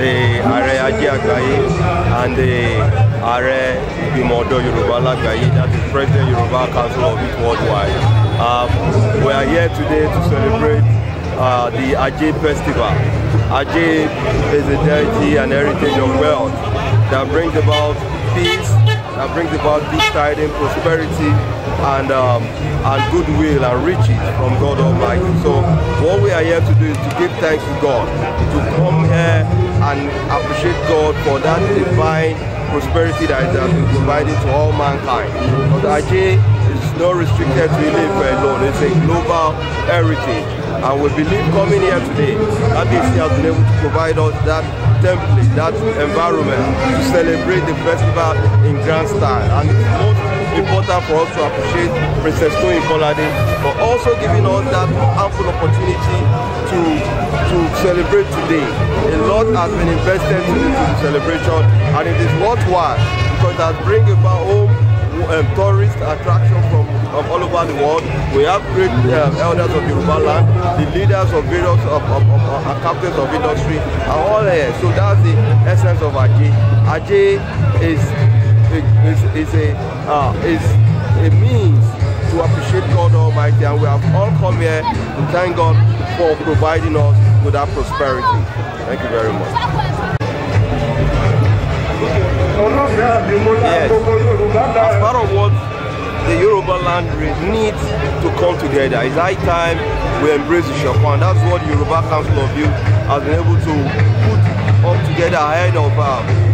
The Adeyeye and the Yoruba that is President Yoruba Council of Youth Worldwide. We are here today to celebrate the Ajay festival. Ajay is a deity and heritage of wealth that brings about peace, that brings about good tidings, prosperity, and goodwill and riches from God Almighty. So what we are here to do is to give thanks to God, to come here and appreciate God for that divine prosperity that has been provided to all mankind. But Ajay is not restricted to Ile-Ife alone, it's a global heritage. And we believe coming here today, Adeyeye has been able to provide us that template, that environment to celebrate the festival in grand style. And it's most important for us to appreciate Princess Toyin Kolade for also giving us that ample opportunity to celebrate today. A lot has been invested into the celebration, and it is worthwhile because it has bring about home tourist attraction from all over the world. We have great elders of Yoruba land, the leaders of various captains of industry, and all here. So that's the essence of Ajay. Ajay is a means to appreciate God Almighty, and we have all come here to thank God for providing us with that prosperity. Thank you very much. Yes, as part of what the Yoruba land needs to come together, it's high time we embrace the Shoko, and that's what the Yoruba Council of Youth has been able to put all together ahead of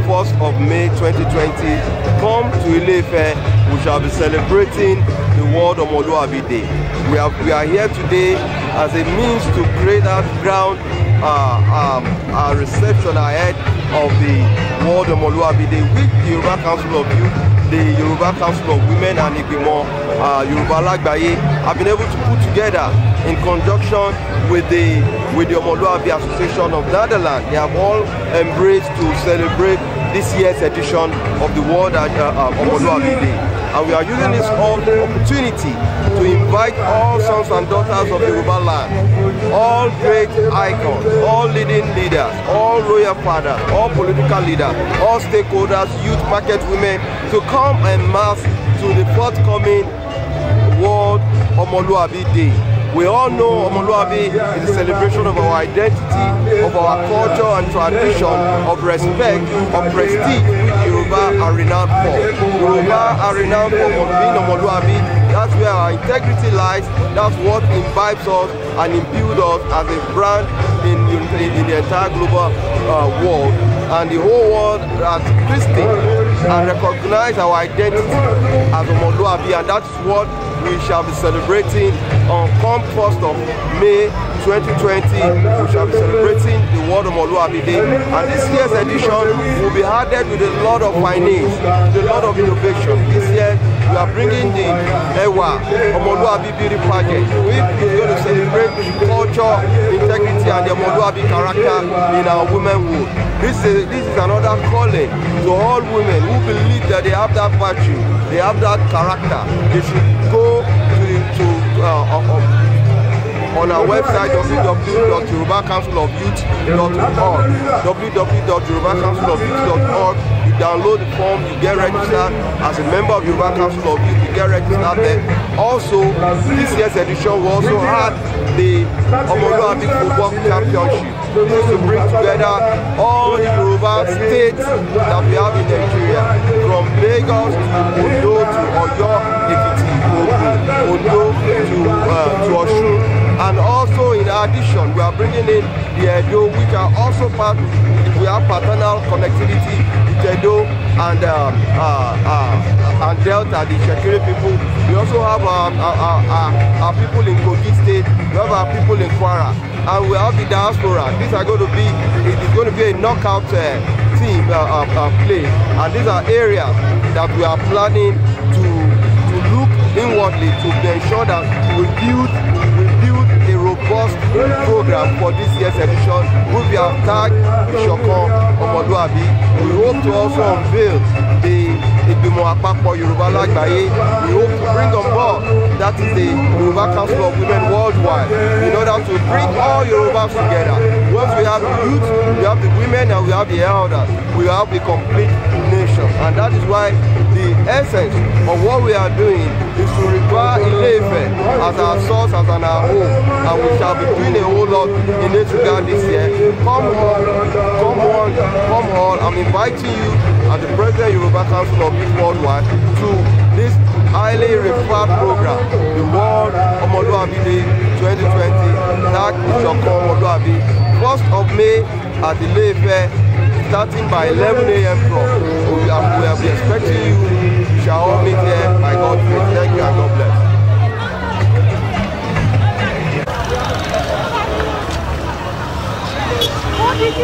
1st of May 2020. Come to Ile-Ife, we shall be celebrating the World Omoluabi Day. We are here today as a means to create that ground reception ahead of the World Omoluabi Day with the Yoruba Council of Youth, the Yoruba Council of Women, and Igbimo Yoruba Lagbaye have been able to put together in conjunction with the Omoluabi Association of Netherlands. They have all embraced to celebrate this year's edition of the World Omoluabi Day. And we are using this opportunity to invite all sons and daughters of the Yoruba land, all great icons, all leading leaders, all royal fathers, all political leaders, all stakeholders, youth, market women, to come en masse to the forthcoming World Omoluabi Day. We all know Omoluabi is a celebration of our identity, of our culture and tradition, of respect, of prestige, which Yoruba are renowned for. Yoruba are renowned for being Omoluabi. That's where our integrity lies. That's what imbibes us and imbues us as a brand in the entire global world. And the whole world has Christian and recognize our identity as Omoluabi, and that's what we shall be celebrating on 1st of May 2020. We shall be celebrating the World Omoluabi Day, and this year's edition will be added with a lot of finance, with a lot of innovation. This year we are bringing the Ewa Omoluabi Beauty Pageant. We're going to celebrate culture, integrity, and the Omoluabi character in our womanhood. This is another calling to all women who believe that they have that virtue, they have that character. They should go on our website www.yorubacouncilofyouth.org, www.yorubacouncilofyouth.org. You download the form, you get registered as a member of Yoruba Council of Youth, you get registered there. Also, this year's edition we also had the Omoluabi Football Championship. This is to bring together all the Yoruba states that we have in Nigeria, from Lagos to Ondo to Oyo, Ekiti, Ondo to Osun. And also, in addition, we are bringing in the Edo, which are also part. We have paternal connectivity with Edo and Delta, the Shekiri people. We also have our people in Kogi State. We have our people in Kwara, and we have the diaspora. These are going to be. It is going to be a knockout team play, and these are areas that we are planning to look inwardly to ensure that we build a robust program for this year's edition. We have tagged Ishokon Omoluabi. We hope to also unveil the Igbimo Apapo Yoruba Lagbaye. We hope to bring on board, that is the Yoruba Council of Women worldwide, in order to bring all Yorubas together. Once we have the youth, we have the women, and we have the elders, we have the complete nation. And that is why the essence of what we are doing is to require Ile-Ife as our source, as our home, and we shall be doing a whole lot in this regard this year. Come on, I'm inviting you as the President Yoruba Council of Youth Worldwide to this highly referred program, the World Omoluabi Day 2020, Tag Ishokon Omoluabi, 1st of May at the Ile-Ife, starting by 11 a.m. We will be expecting you. We shall all meet here by God's grace. Thank you and God bless. Yeah.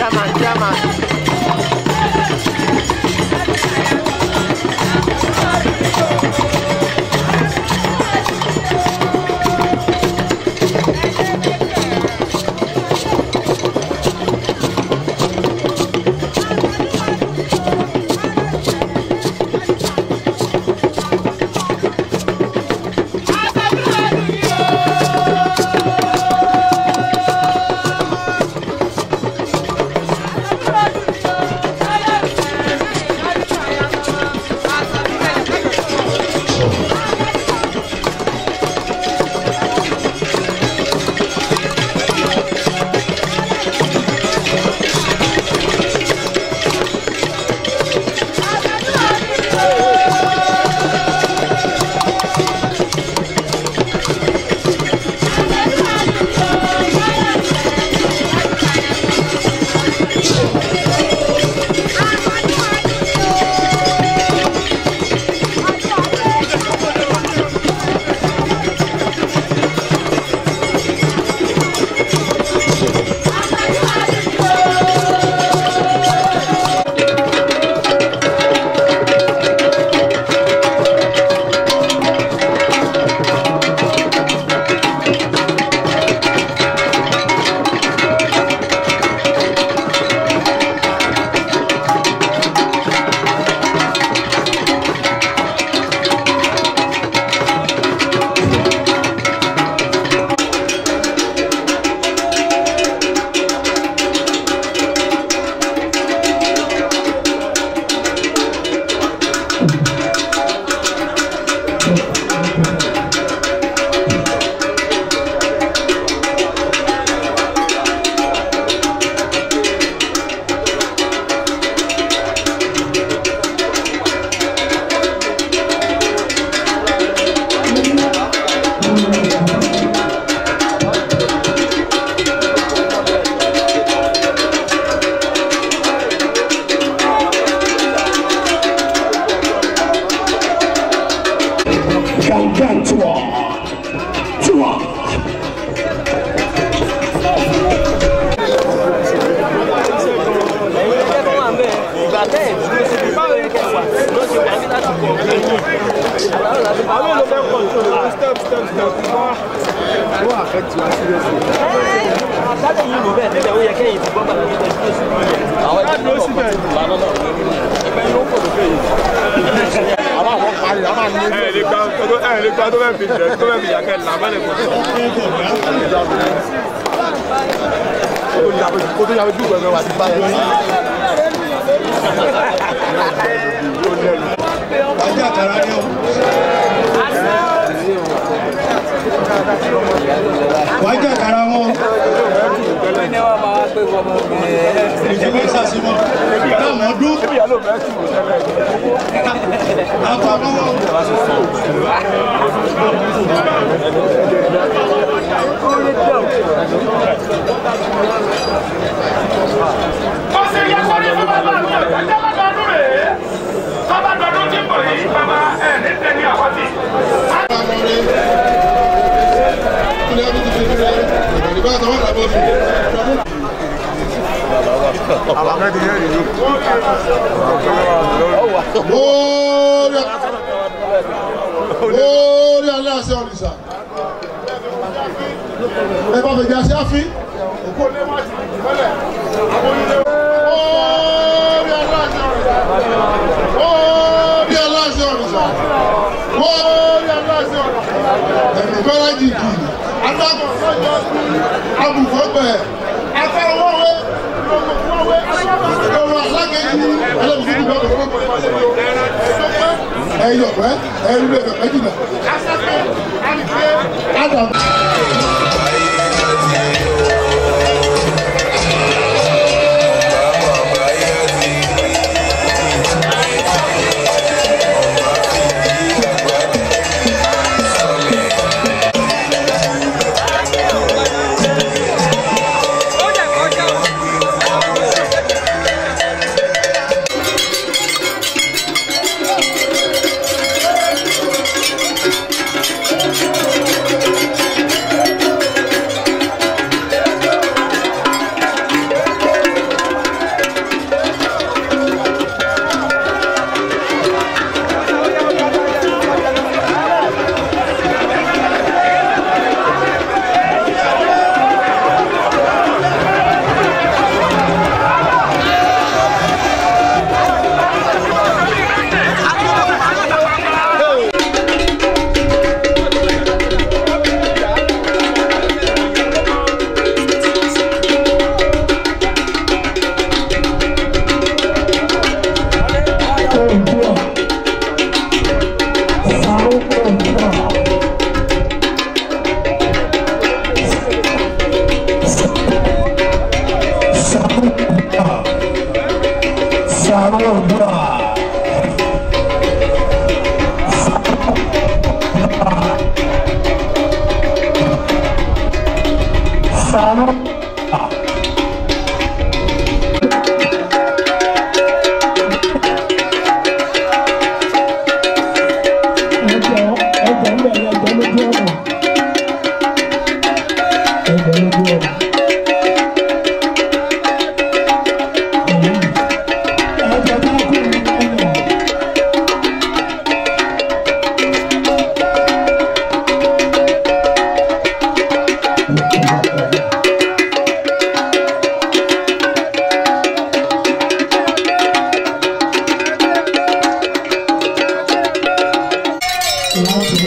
German.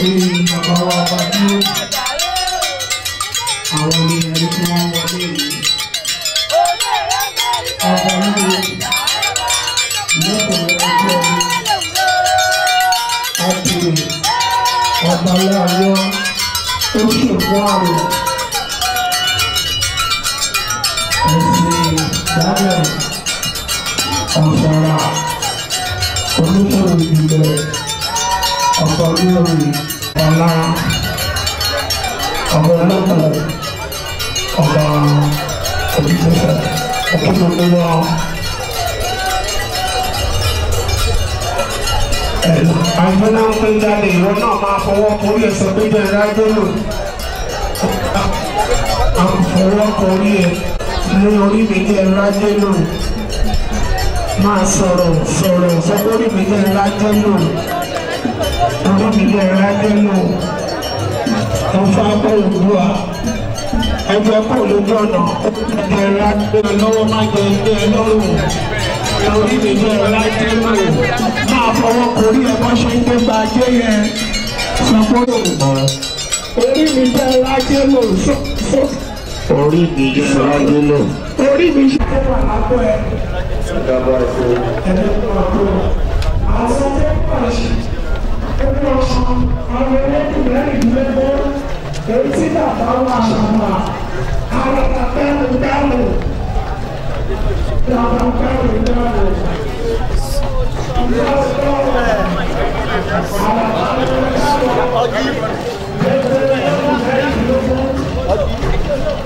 torí bàbá wa bá dúró àwọn ní ẹni tí wọ́n wọlé yìí ọba lóore lẹ́kọ̀ọ́ ọjọ́ mi àti ọba láàyò oṣù àrùn ẹ̀sìn dábẹ̀ ọ̀sọ̀rà oníṣòwò ìbílẹ̀ ọ̀pọ̀ lórí ọ̀la ọ̀bọ̀ ọlọ́pàá ọba òbíṣẹ́fẹ́ ọ̀pọ̀lọpọ̀ lọ́wọ́ àìmọ́lá ń pè jáde ìwọ náà máa fọwọ́ kórí ẹ̀sọ́ pé jẹ́ ìrájọ́ lò àfọwọ́ kórí ẹ̀ ní orí mi jẹ́ ìrájọ́ lò máa sọ̀rọ̀ sọ́kórí mi jẹ́ ìrájọ́ lò orí mi jẹ́ ìrájọ́ lò wọ́n fà bọ́ òwúrọ̀ ẹgbẹ́ kò lójú ọ̀nà ẹgbẹ́ ìrájọ́ lọ́wọ́ má jẹ ilé ẹ lọ́rùn orí mi jẹ́ ìrájọ́ lò máa fọwọ́ kórí ẹ̀ bọ́ ṣe ń gbé gbàjẹ́ yẹn sọ́kórí orí mi jẹ́ ìrájọ́ lò orí mi jẹ́ ìrájọ́ lò orí mi ṣe é wà lápò ẹ̀ ẹni tó máa tó àwọn tó pàṣẹ ẹni ọ̀sán àwọn ẹlẹ́dùnmẹ́rin lẹ́gbẹ́ èyí tí bàbá wà ṣàmà àwọn àpẹẹrẹ dáhùn àwọn àpẹẹrẹ dáhùn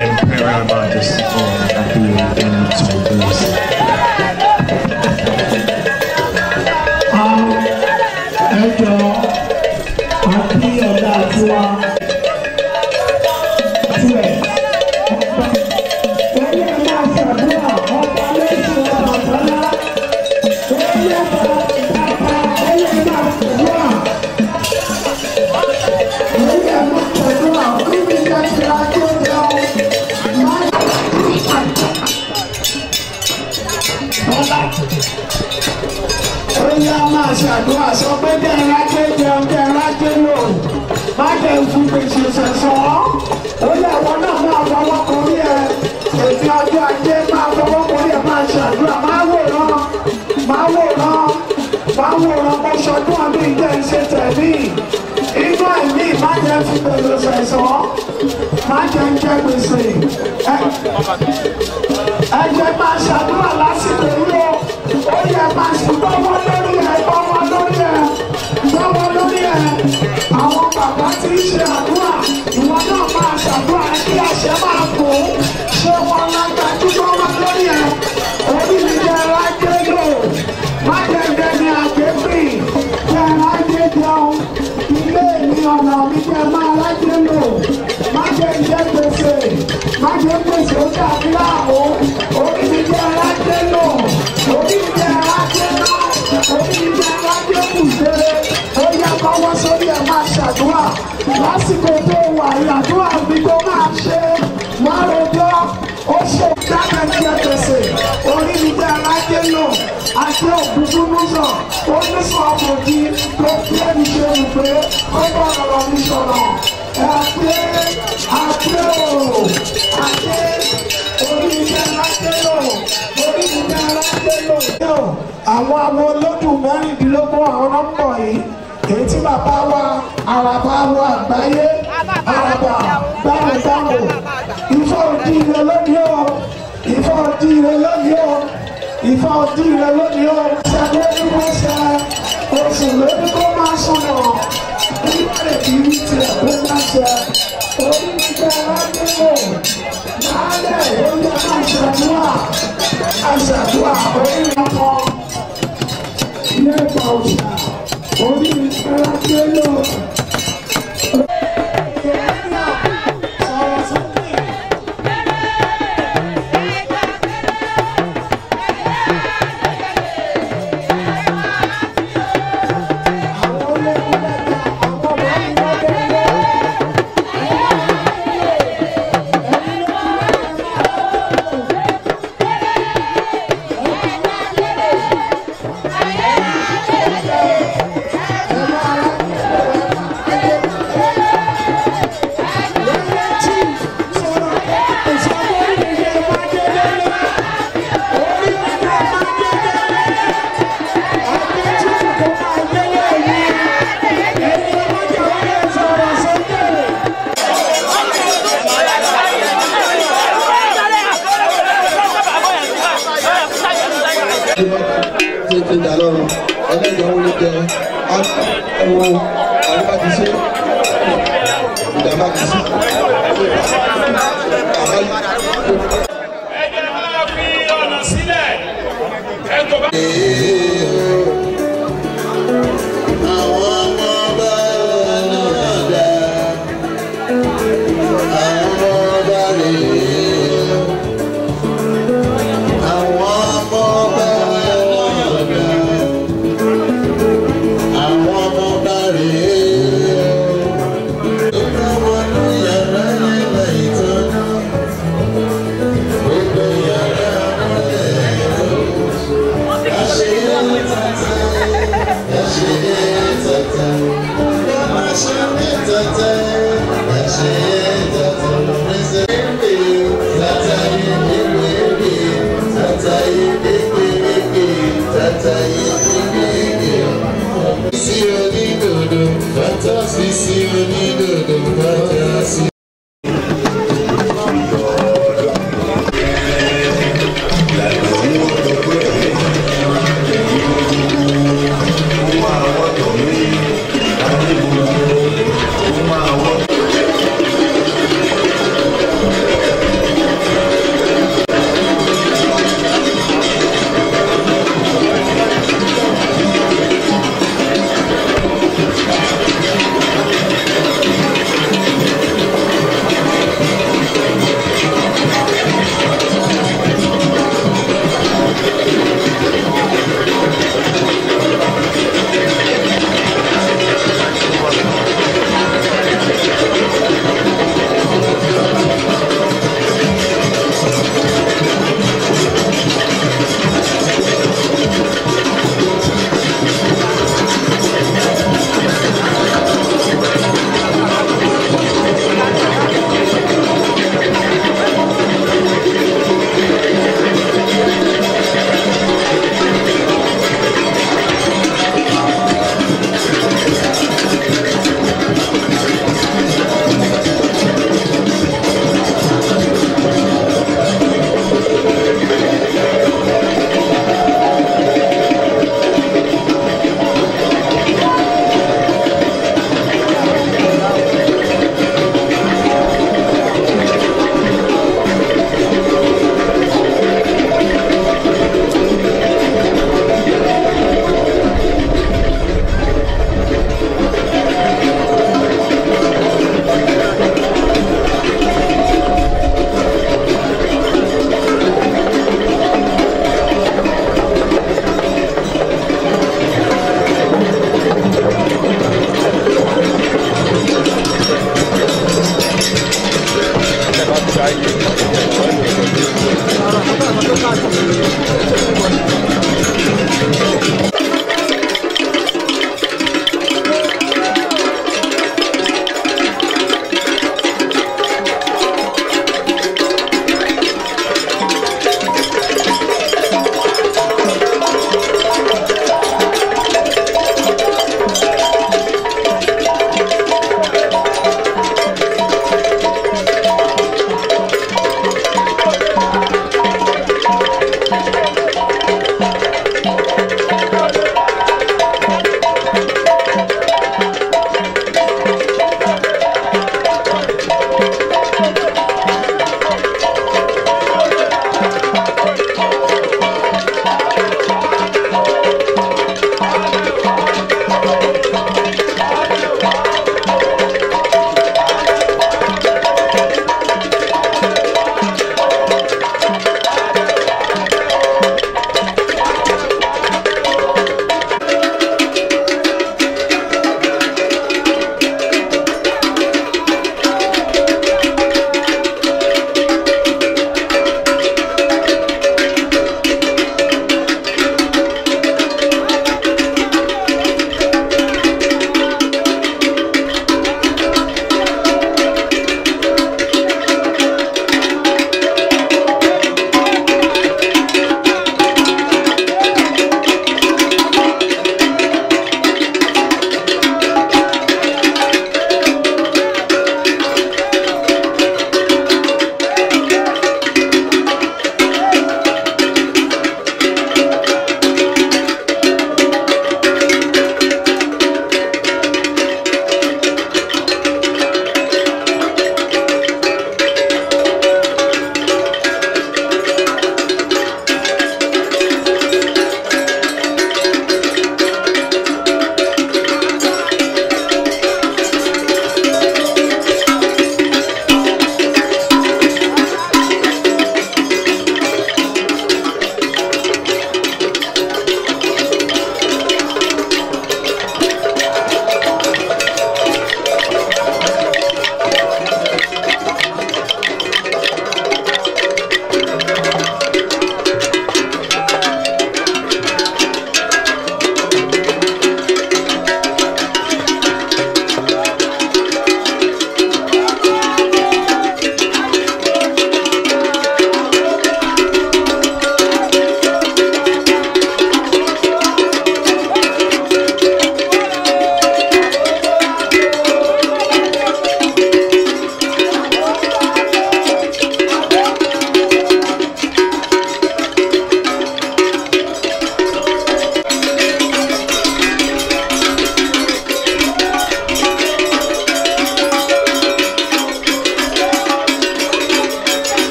Imperial Majesty Adeyeye Enitan Ogunwusi. Ẹjọ́ àti ọ̀dà tiwa tiẹ̀ ẹ̀yẹ máa ṣàdúrà ọba lẹ́sìn ọ̀bàbálá ẹ̀yẹ máa ṣàdúrà ẹ̀yẹ máa ṣàdúrà orí mi jẹ́ ti ajé jẹun Oya máa ṣàdúrà sọ pé kẹ́rájé jẹun kẹ́rájé lò má jẹ́ fún gbèsè sẹ̀sọ́ ó yẹ wọn náà máa fọwọ́ kórí ẹ̀ èdè ọjọ́ ajé máa fọwọ́ kórí ẹ̀ máa ṣàdúrà máa wòran bó ṣọdún àbí ìjẹ́ ìṣe tẹ̀lé inú ẹ̀mí má jẹ́ fún gbèsè sẹ̀sọ́ má jẹ́ ń jẹ́ gbèsè ẹ̀jẹ̀ máa ṣàdúrà lásìkò yìí ó yẹ máa ṣe gbọ́wọ́ lórí ẹ̀ àwọn bàbá tí ń ṣe àdúrà ìwọ náà máa ṣàdúrà kí àṣẹ máa kó ṣé wọn lágbàjú gbọ́wọ́ lórí ẹ̀ orí mi jẹ́ rájé lò má jẹ́ ní àgbẹ̀pìn jẹ́ rájé jẹun ilé mi ọ̀nà mi jẹ́ máa rájé lò má jẹ́ gbèsè ó dàbí láàmú orí mi jẹ́ rájé lò orí mi jẹ́ rájé lò orí mi jẹ́ rájé kùsèrè ó yẹ kọ́wọ́ sórí ẹ̀ máa ṣàdúrà lásìkò tó wà ìyàdúrà mi tó máa ṣe máa rojọ́ ó ṣe dáná jẹ́ gbèsè orí mi jẹ́ rájé lò àti òkùnkùn sọ ó ní sọ ọmọdé tó fi ẹni ṣe rùpé ó bọ̀ ọ̀rọ̀ mi sọ̀rọ̀ àti orí mi jẹ́ rájé lò orí mi jẹ́ rájé lò. Àwọn olódùn mẹ́rìndínlógún àwọn nọ́mbọ̀ yìí èyí tí bàbá wa àràbà wa àgbáyé àràbà gbàmùgbàmù Ifá òdìrẹ lónìí o Ifá òdìrẹ lónìí o Ifá òdìrẹ lónìí o ṣàlẹ́ ní wọ́n ṣe oṣù lórí kó máa sọ̀nà nígbà èdè ní tiẹ̀ kó máa ṣe orí mi jẹ́ rájò lálẹ́ oúnjẹ máa ṣàdúrà orí mi kọ́ ilé ìgbà òṣà orí mi jẹ́ rájò lò. Wow.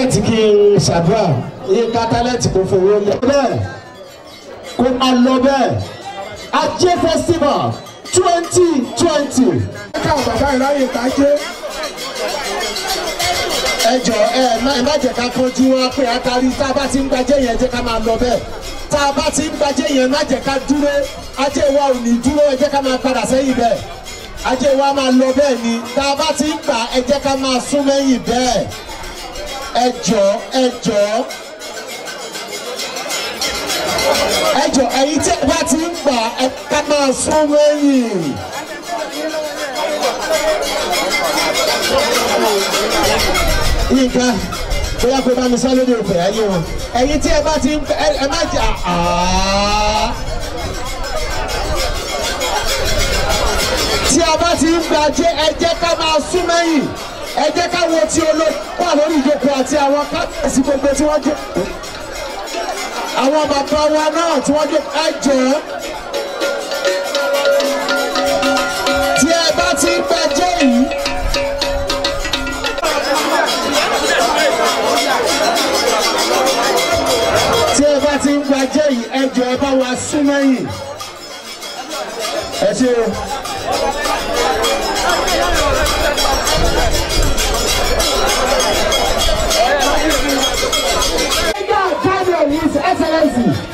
talent kí n ṣàdúrà Yínká talent kò fowó lẹ. bẹ́ẹ̀ kó máa lọ bẹ́ẹ̀ Ajé festival 2020. ká bàbá ìráyè ká jẹ́. ẹ jọ má jẹ́ ká kánjú wọn pé àtàrí tá a bá ti ń gbajẹ́ yẹn jẹ́ ká máa lọ bẹ́ẹ̀ tá a bá ti ń gbajẹ́ yẹn má jẹ́ ká dúró Ajé wa ò ní dúró ẹ jẹ́ ká máa padà sẹ́yìn bẹ́ẹ̀ Ajé wa máa lọ bẹ́ẹ̀ ni tá a bá ti ń gbà ẹ jẹ́ ká máa sún mẹ́yìn bẹ́ẹ̀ ẹ jọ ẹ̀yin tí ẹ bá ti ń gbà ẹ ká máa sún mẹ́yìn. Yínká bóyá kó bá mi sá lóde òfin ayé wọn ẹ̀yin tí ẹ bá ti ń ẹ má jà tí a bá ti ń gba ẹ jẹ́ ká máa sún mẹ́yìn ẹ jẹ́ ká wo tí olóòpá lórí ìjókòó àti àwọn kábíyèsí gbogbo tí wọ́n jẹ́ àwọn bàbá wa náà tí wọ́n jẹ́ ẹ jọ̀ọ́ tí ẹ bá ti ń gba jẹ́ yìí. tí ẹ bá ti ń gba jẹ́ yìí ẹ jọ̀ọ́ ẹ bá wa sún mẹ́yìn ẹ ṣé o. His Excellency